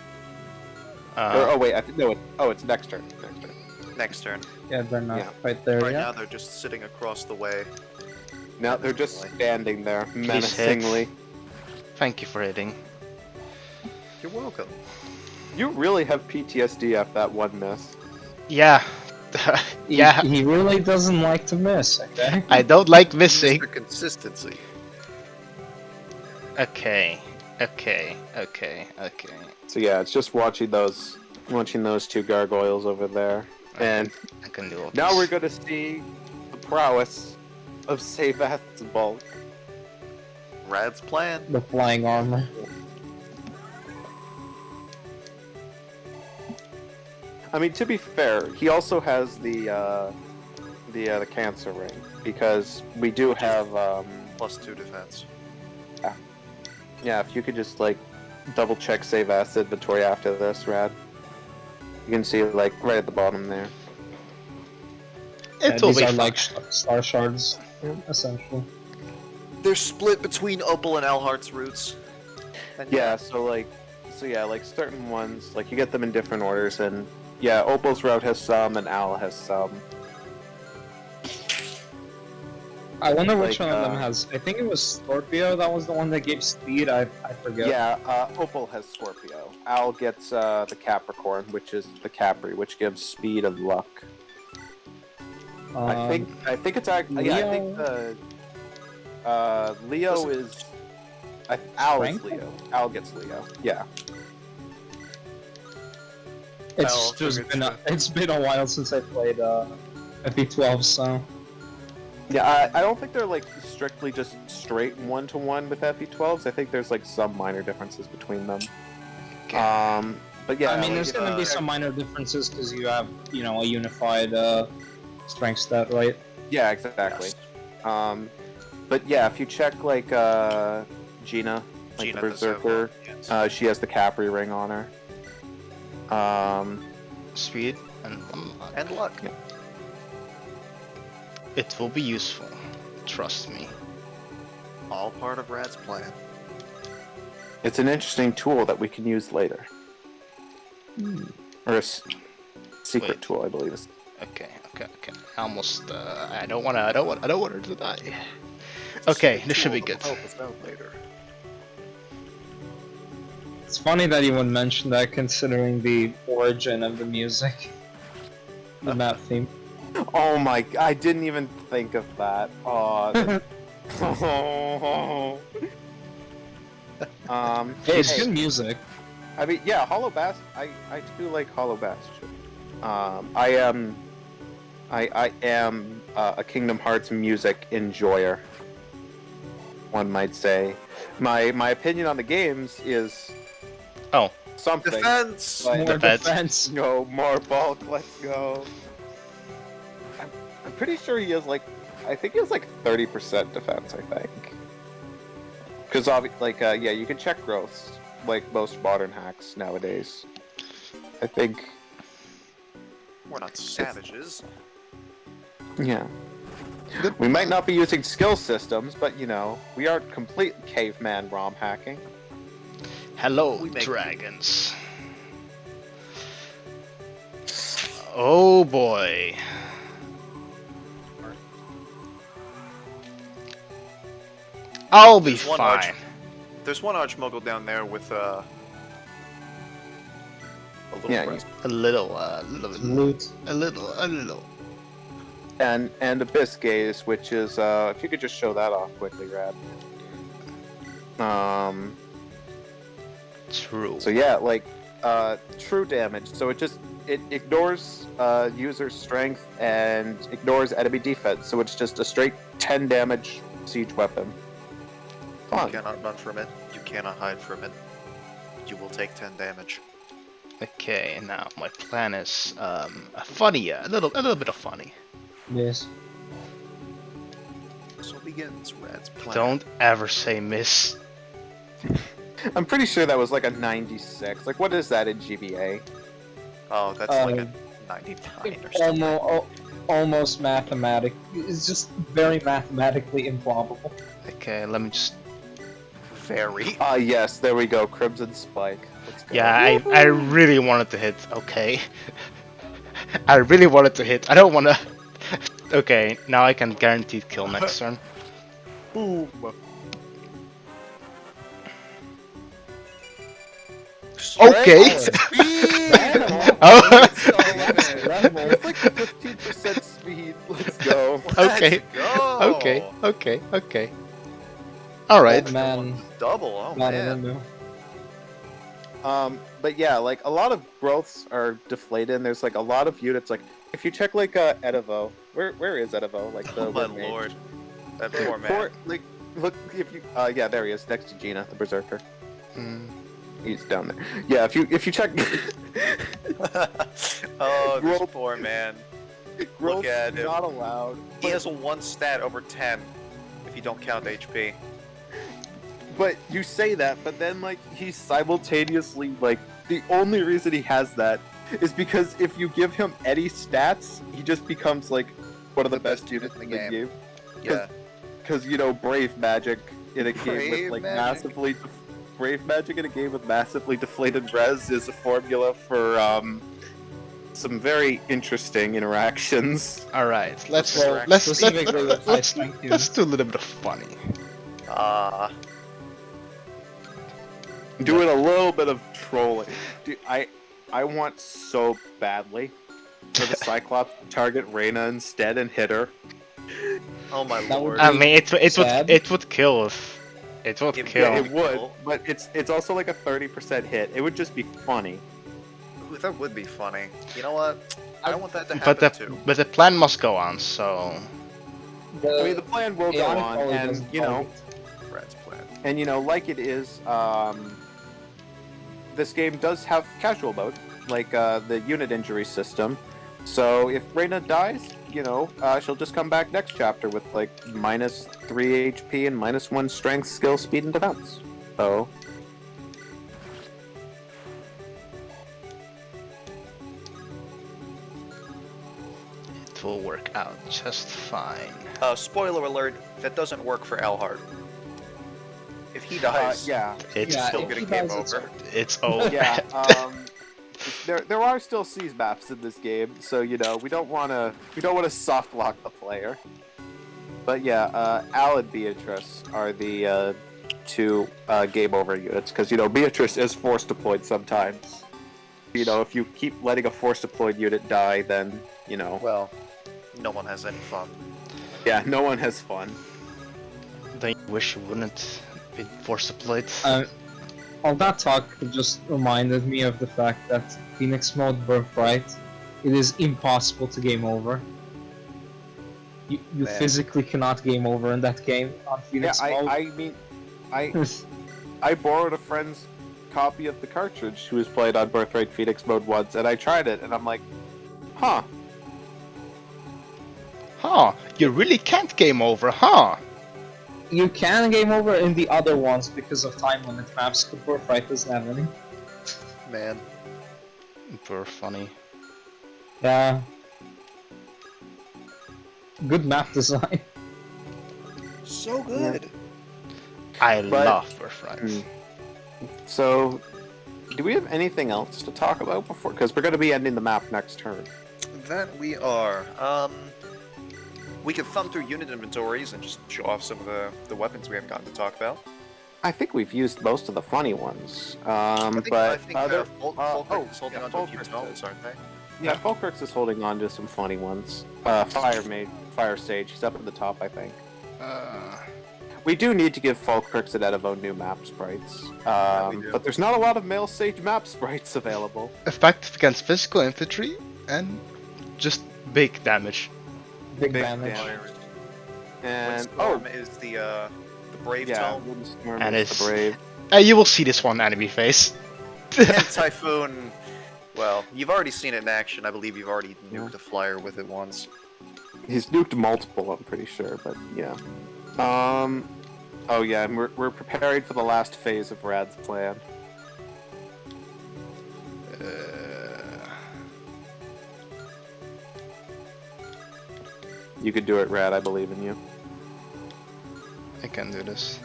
Oh wait, I think no. It's next turn. Next turn. Next turn. Yeah, they're not Yeah. right there Right yet. now, they're just sitting across the way. Now they're just standing there menacingly. Thank you for hitting. You're welcome. You really have PTSD after that one miss. Yeah. Yeah. He really doesn't like to miss, okay? I don't like missing. Mr. Consistency. Okay. So yeah, it's just watching those two gargoyles over there. And I can do all now this. we're gonna see the prowess of Savast's bulk. Rad's plan. The flying armor. I mean, to be fair, he also has the cancer ring because we do have +2 defense. yeah. If you could just like double check save asset inventory after this, Rad, you can see like right at the bottom there. It will These be are fun. like star shards, essentially. They're split between Opal and Alhart's roots. And Yeah, so yeah, like certain ones, like you get them in different orders, and yeah, Opal's route has some, and Al has some. I wonder which Like, one of them has. I think it was Scorpio. That was the one that gave speed. I forget. Yeah, Opal has Scorpio. Al gets the Capricorn, which is the Capri, which gives speed and luck. I think it's actually yeah. I think Leo is. Al is Frank? Leo. Al gets Leo. Yeah. It's I'll just figure been it it's been a while since I played FE12, so Yeah, I don't think they're like strictly just straight 1-to-1 with FE12s. I think there's like some minor differences between them. Okay. But yeah, I mean, like, there's gonna be some minor differences because you have a unified strength stat, right? Yeah, exactly. Yes. But yeah, if you check like Gina, like Gina the does have Berserker, one, yes. she has the Capri ring on her. Speed and luck. And luck. Yeah. It will be useful. Trust me. All part of Rad's plan. It's an interesting tool that we can use later. Or Secret Wait. tool, I believe. Is Okay. Almost. I don't wanna. I don't want her to die. Okay, this should be good. Help us out later. It's funny that you would mention that considering the origin of the music. The map theme. Oh my! I didn't even think of that. Hey, it's hey, good music. I mean, yeah, Hollow Bastion. I do like Hollow Bastion. I am a Kingdom Hearts music enjoyer. One might say. My opinion on the games is Oh. something. Defense! Like, More Defense. defense. go more bulk. Let's go. I'm pretty sure he has like, I think he has like 30% defense. I think. Because yeah, you can check growths like most modern hacks nowadays. I think. We're not savages. Yeah. We might not be using skill systems, but you know, we aren't complete caveman ROM hacking. Hello, We make- dragons. Oh boy. I'll be There's one fine. There's one Archmoggle down there with a little Yeah, breast. A little, Loot. a little. And Abyss Gaze, which is if you could just show that off quickly, Rad. True. So yeah, like true damage. So it ignores user strength and ignores enemy defense. So it's just a straight 10 damage siege weapon. You Fun. cannot run from it. You cannot hide from it. You will take 10 damage. Okay, now my plan is a funny, a little bit of funny. Yes. So begins Rad's plan. Don't ever say miss. I'm pretty sure that was like a 96. Like, what is that in GBA? Oh, that's like a 99 or something. Almost mathematic. It's just very mathematically improbable. Okay, let me just. Very. Ah, yes, there we go. Crimson Spike. Let's go. Yeah, I really wanted to hit. Okay. I really wanted to hit. I don't wanna. Okay, now I can guaranteed kill next turn. Boom. Okay. Oh. It's like 15% speed. Let's go. Okay. Let's go. Okay. All right. Old man. Double. Oh Not a man. window. But yeah, like a lot of growths are deflated. And there's like a lot of units. Like if you check like Edivo, where is Edivo? Like the Oh my red mage. lord. That poor man. Like look if you yeah, there he is next to Gina, the berserker. Mm. He's down there. Yeah, if you check Oh, this Growth- poor man. growth at him. not allowed. He has a 1 stat over 10 if you don't count HP. But you say that, but then like he's simultaneously like the only reason he has that is because if you give him any stats, he just becomes like one of the best units in the game. Yeah. Because you know, brave magic in a game with Brave like magic. massively brave magic in a game with massively deflated res is a formula for some very interesting interactions. All right. Let's Well, specifically with high strength units. do a little bit of funny. Doing a little bit of trolling. Dude, I want so badly for the Cyclops to target Reyna instead and hit her. Oh my That would lord. I mean, Sad. it would kill if it would Yeah, kill. Yeah, it would, but it's also like a 30% hit. It would just be funny. Ooh, that would be funny. You know what? I don't want that to But happen too. the plan must go on. So I mean, the plan will go Aeonic on, Volley and doesn't you know, target. Rad's plan. and you know, like it is, this game does have casual mode, like the unit injury system. So if Reyna dies, you know, she'll just come back next chapter with like -3 HP and -1 strength, skill, speed, and defense. So it will work out just fine. Spoiler alert, that doesn't work for Alhard. If he dies, yeah, It's Yeah, still if gonna he game dies, it's over. it's over. yeah. there are still siege maps in this game, so you know we don't want to soft lock the player. But yeah, Al and Beatrice are the two game over units because you know Beatrice is force deployed sometimes. You know, if you keep letting a force deployed unit die, then you know, Well, no one has any fun. yeah, no one has fun. Don't you wish you wouldn't be force deployed? All that talk just reminded me of the fact that Phoenix Mode Birthright, it is impossible to game over. You Man. physically cannot game over in that game on Yeah, Phoenix Mode. I mean, I borrowed a friend's copy of the cartridge who was played on Birthright Phoenix Mode once, and I tried it, and I'm like, huh. Huh, you really can't game over, huh? You can game over in the other ones because of time limit maps, but Birthright doesn't have any. Man. Poor funny. Yeah. Good map design. So good. I But- love Birthright. Hmm. So, do we have anything else to talk about before? Because we're going to be ending the map next turn. That we are. We could thumb through unit inventories and just show off some of the weapons we haven't gotten to talk about. I think we've used most of the funny ones. I think other, Falkirk is holding yeah, on to a few Falkirk tomes, aren't they? yeah, Falkirk's is holding on to some funny ones. Fire Sage, he's up at the top, I think. We do need to give Falkirk's and Edivone new map sprites. we do. But there's not a lot of male Sage map sprites available. Effective against physical infantry and just big damage. Big Big damage. damage. And Windstorm is the brave yeah, tome. Windstorm And is it's- the brave. You will see this one enemy face. And Typhoon. Well, you've already seen it in action. I believe you've already nuked a flyer with it once. He's nuked multiple, I'm pretty sure, but yeah. Oh yeah, and we're preparing for the last phase of Rad's plan. You could do it, Rad. I believe in you. I can do this.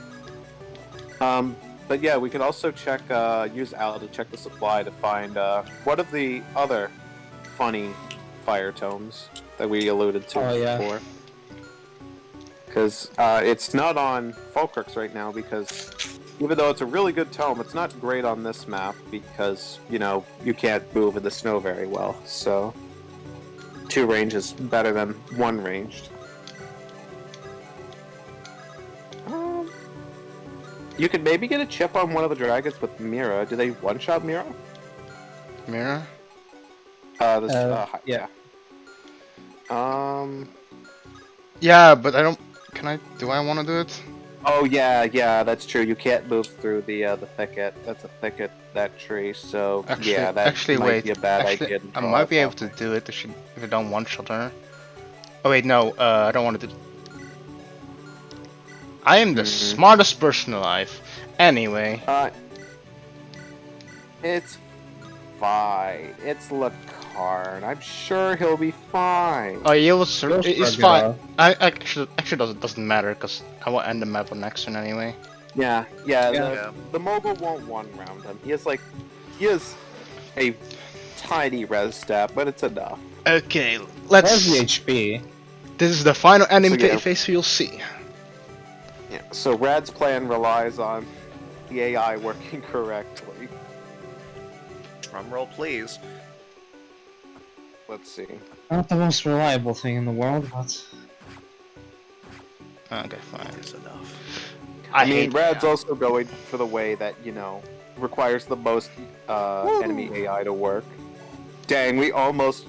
But yeah, we could also check, use Al to check the supply to find, what of the other funny fire tomes that we alluded to Oh, yeah. before. Because, it's not on Falkirk's right now because even though it's a really good tome, it's not great on this map because, you know, you can't move in the snow very well, so 2 range is better than 1 ranged. You could maybe get a chip on one of the dragons with Mira. Do they one-shot Mira? Mirror? Yeah. Yeah, but I don't. Can I? Do I want to do it? Oh yeah, that's true. You can't move through the thicket. That's a thicket, that tree. So Actually, yeah, that actually, might wait. be a bad Actually, idea. to I draw might be it able off. to do it if I don't one-shot her. Oh wait, no. I don't want to do. I am the Mhm. smartest person alive. Anyway, It's fine. It's Lacarn. I'm sure he'll be fine. oh yeah, You'll it's shrug it fine. off. I actually doesn't matter because I will end the map on next turn anyway. Yeah. Yeah. The mogul won't one round him. He has a tiny res stat, but it's enough. Okay, Where's let's. the HP? This is the final enemy So, yeah. phase you'll see. Yeah. So Rad's plan relies on the AI working correctly. Drum roll, please. Let's see. Not the most reliable thing in the world, but Okay, fine. Is enough. I mean, hate Rad's AI. also going for the way that, you know, requires the most enemy AI to work. Dang, we almost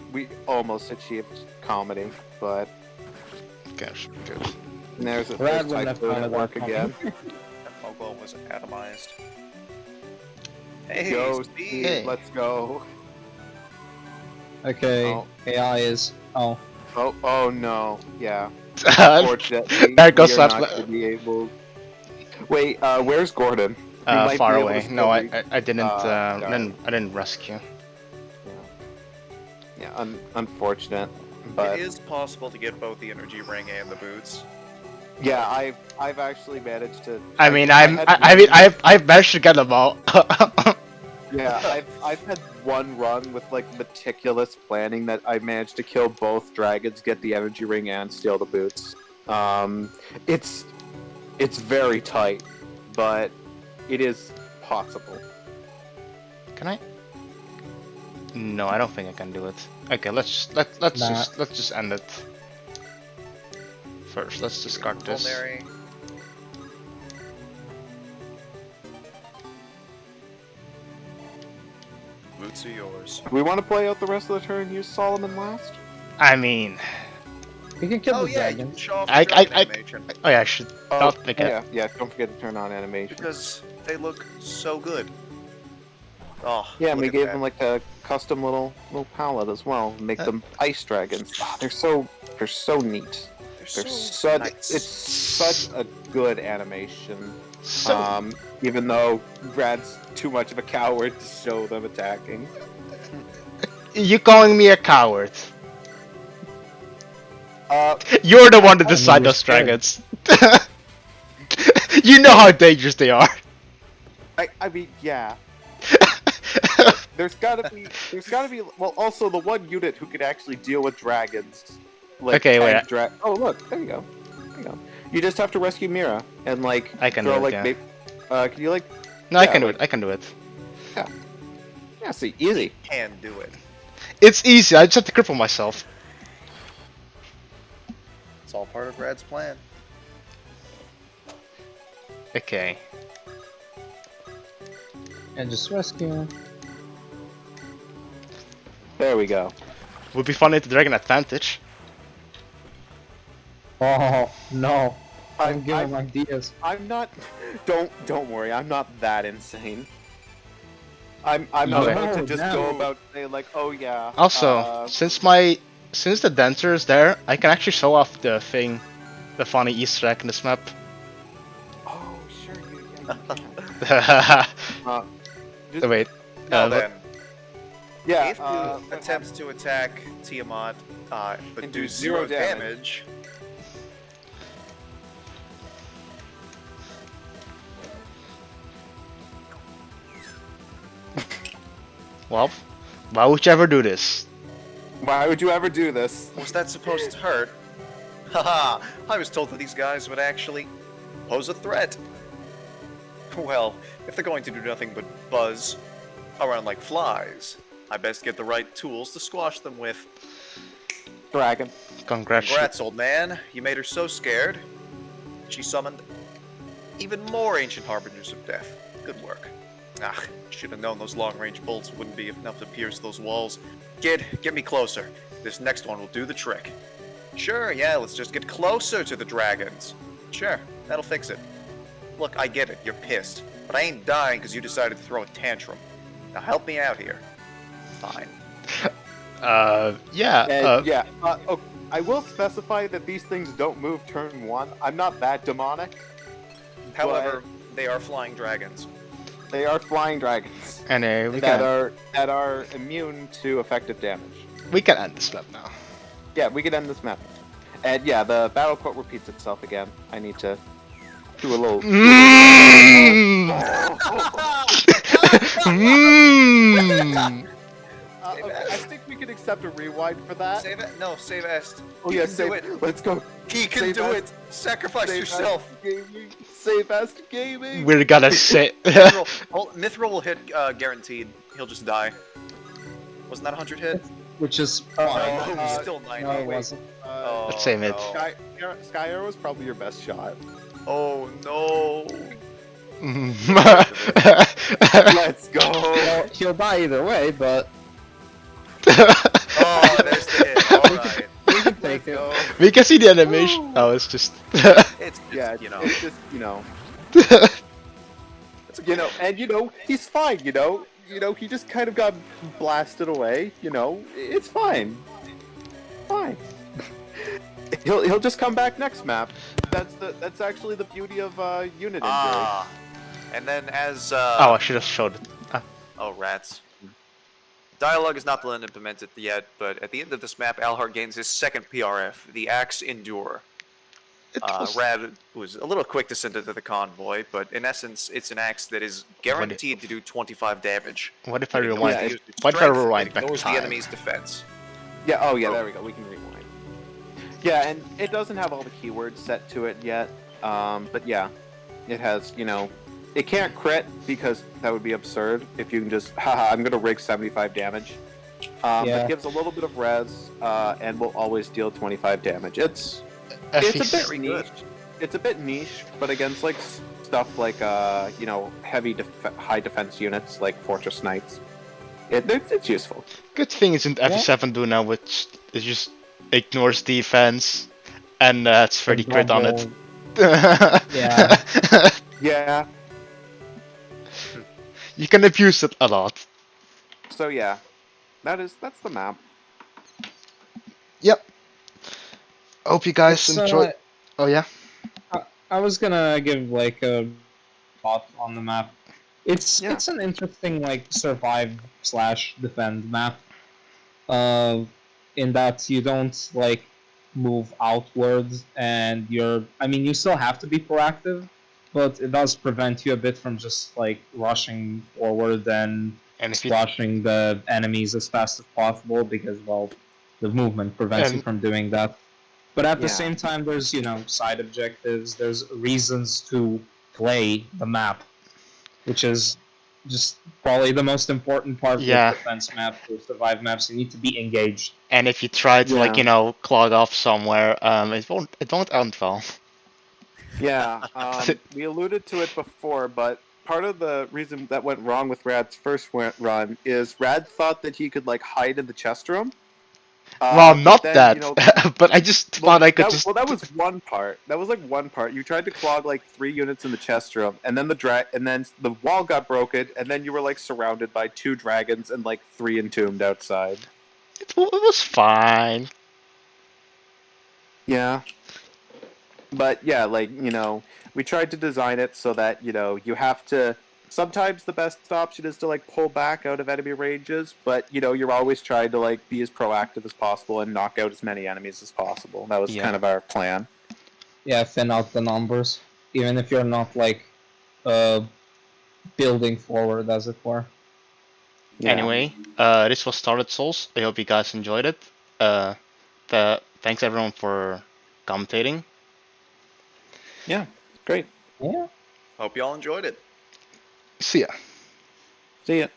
achieved comedy, but Gosh, good. there's a Rad there's wouldn't have Typhoon found at that work coming. again. That Mogul was atomized. Hey, Go, Steve! Steve, Hey. let's go. okay. Oh. AI is oh. Oh no, yeah. Unfortunately, There goes we are that not going to be able. Wait, where's Gordon? You might far be able away. to No, still I be- I didn't. darn. I didn't rescue. Yeah, unfortunate, but It is possible to get both the energy ring and the boots. yeah, I've actually managed to. I mean, had- I've managed to get them all. Yeah, I've had one run with like meticulous planning that I managed to kill both dragons, get the energy ring, and steal the boots. Um, it's very tight, but it is possible. Can I? No, I don't think I can do it. Okay, Nah. let's just end it first. Let's discard this. Culinary. Boots are yours. We want to play out the rest of the turn and use Solomon last? I mean, You can kill Oh the yeah, you can dragons. show off I- the dragon I- animation oh yeah, I should not make it. Yeah, don't forget to turn on animation. because they look so good. Oh, Yeah, and look we at gave that. them like a custom little palette as well. Make them ice dragons. Ah, they're so neat. They're They're so such nice. it's such a good animation. So Even though Brad's too much of a coward to show them attacking. you calling me a coward? Uh, You're the one to I mean, decide you're those scared. dragons. You know how dangerous they are. I mean, yeah. There's gotta be. Well, also the one unit who could actually deal with dragons. Like Okay, wait. Oh, look, there you go. There you go. You just have to rescue Mira and like I can throw do it, like yeah. maybe. Can you like? No, I Yeah, can do like- it. I can do it. Yeah, see, easy. Can do it. It's easy. I just have to cripple myself. It's all part of Rad's plan. Okay. And just rescue. There we go. Would be funny to dragon advantage. Oh no. I'm I'm giving ideas. I'm not. Don't worry. I'm not that insane. I'm No, not about to just no. go about saying like, oh yeah. Also, since the dancer is there, I can actually show off the thing, the funny Easter egg in this map. Oh sure you. Oh, wait. Now Uh, then, Yeah. if you attempt to attack Tiamat, but And do do zero zero damage, Well, why would you ever do this? Why would you ever do this? was that supposed to hurt? Haha, I was told that these guys would actually pose a threat. Well, if they're going to do nothing but buzz around like flies, I best get the right tools to squash them with. Dragon. Congrats, old man. You made her so scared. She summoned even more ancient harbingers of death. Good work. Ah, should have known those long-range bolts wouldn't be enough to pierce those walls. Kid, get me closer. This next one will do the trick. Sure, yeah, let's just get closer to the dragons. Sure, that'll fix it. Look, I get it, you're pissed. But I ain't dying because you decided to throw a tantrum. Now help me out here. Fine. Yeah. And yeah. Oh, I will specify that these things don't move turn one. I'm not that demonic. However, they are flying dragons. They are flying dragons And we that can are immune to effective damage. end this map now. Yeah, we can end this map. And yeah, the battle quote repeats itself again. I need to do a little. Mm. Mm. Okay, I think we can accept a rewind for that. Save it? No, save Est. Oh He yeah, can save do it. Let's go. He can Save do Est. it. Sacrifice Save yourself. Est Gaming. Save Est Gaming. We're gonna sit. Mithril will hit guaranteed. He'll just die. Wasn't that 100 hit? Which is Oh, fine. no, still 90. No, it wait. wasn't. Oh, Let's save it. no. Sky Arrow is probably your best shot. Oh no. Let's go. Well, he'll die either way, but Oh, there's the hit. Alright. we can take it. Go. We can see the animation. Oh, it's just. It's just, Yeah, you know. it's just It's a and he's fine. He just kind of got blasted away. It's fine. Fine. He'll just come back next map. That's actually the beauty of unit injury. Ah. And then as Oh, I should have showed it. Oh, rats. Dialogue is not been implemented yet, but at the end of this map, Alhar gains his second PRF, the Axe Endure. Rad was a little quick to send it to the convoy, but in essence, it's an axe that is guaranteed to do 25 damage. What if I It can rewind? only Yeah, use its What if I strength, rewind it back ignores the time? enemy's defense. Yeah, oh yeah, there we go. We can rewind. Yeah, and it doesn't have all the keywords set to it yet. But yeah, it has, it can't crit because that would be absurd if you can just, haha, I'm gonna rig 75 damage. But Yeah. it gives a little bit of res, and will always deal 25 damage. It's a FEC bit niche. It's a bit niche, but against like stuff like heavy high defense units like Fortress Knights, it's useful. Good thing isn't FE7 do now, which it just ignores defense and it's 30 crit on it. Yeah. Yeah. You can abuse it a lot. So yeah, that's the map. Yep. Hope you guys It's enjoy. Oh yeah. I was gonna give like a thought on the map. It's Yeah. it's an interesting like survive slash defend map. In that you don't like move outwards, and you still have to be proactive, but it does prevent you a bit from just like rushing forward and And if you squashing the enemies as fast as possible because the movement prevents you and from doing that. But at the Yeah. same time, there's side objectives. There's reasons to play the map, which is just probably the most important part with yeah, defense maps or survive maps. You need to be engaged. and if you try to like Yeah. clog off somewhere, it won't end well. Yeah. We alluded to it before, but part of the reason that went wrong with Rad's first run is Rad thought that he could like hide in the chest room. Well, But not then that, but I just well, thought I could just. that was one part. That was like one part. You tried to clog like 3 units in the chest room, and then and then the wall got broken, and then you were like surrounded by 2 dragons and like 3 entombed outside. It was fine. Yeah. But yeah, like, we tried to design it so that, you have to. Sometimes the best option is to like pull back out of enemy ranges, but you're always trying to like be as proactive as possible and knock out as many enemies as possible. That was Yeah. kind of our plan. Yeah, thin out the numbers, even if you're not like uh building forward, as it were. Yeah. Anyway, this was Starlit Souls. I hope you guys enjoyed it. Thanks everyone for commentating. Yeah. Great. Yeah. Hope y'all enjoyed it. See ya. See ya.